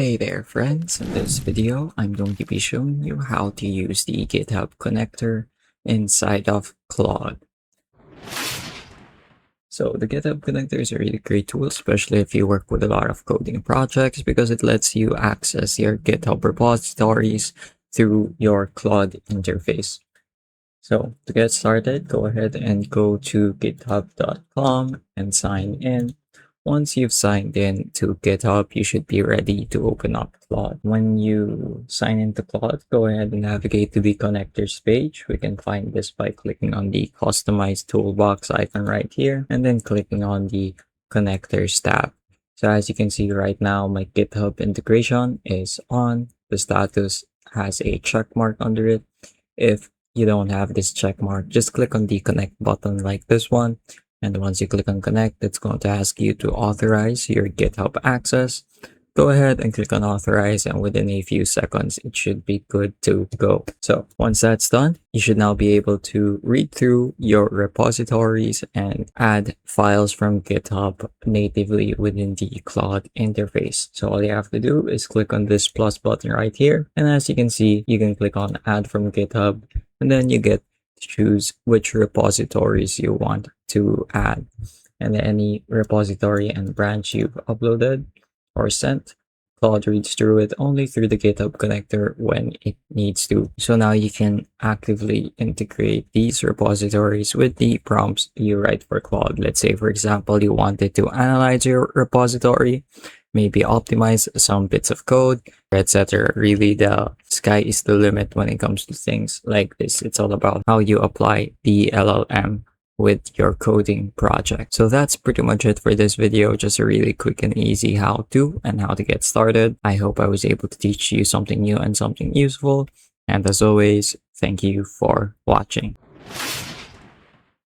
Hey there friends, in this video I'm going to be showing you how to use the GitHub Connector inside of Claude. So the GitHub Connector is a really great tool, especially if you work with a lot of coding projects, because it lets you access your GitHub repositories through your Claude interface. So to get started, go ahead and go to github.com and sign in. Once you've signed in to GitHub, you should be ready to open up Claude. When you sign into Claude, go ahead and navigate to the connectors page. We can find this by clicking on the customize toolbox icon right here and then clicking on the connectors tab. So as you can see right now, my GitHub integration is on. The status has a check mark under it. If you don't have this check mark, just click on the connect button like this one. And once you click on connect, it's going to ask you to authorize your GitHub access. Go ahead and click on authorize, and within a few seconds, it should be good to go. So once that's done, you should now be able to read through your repositories and add files from GitHub natively within the Claude interface. So all you have to do is click on this plus button right here. And as you can see, you can click on add from GitHub, and then you get to choose which repositories you want to add, and any repository and branch you've uploaded or sent, Claude reads through it only through the GitHub connector when it needs to. So now you can actively integrate these repositories with the prompts you write for Claude. Let's say, for example, you wanted to analyze your repository, maybe optimize some bits of code, etc. Really, the sky is the limit when it comes to things like this. It's all about how you apply the LLM with your coding project. So that's pretty much it for this video. Just a really quick and easy how-to and how to get started. I hope I was able to teach you something new and something useful. And as always, thank you for watching.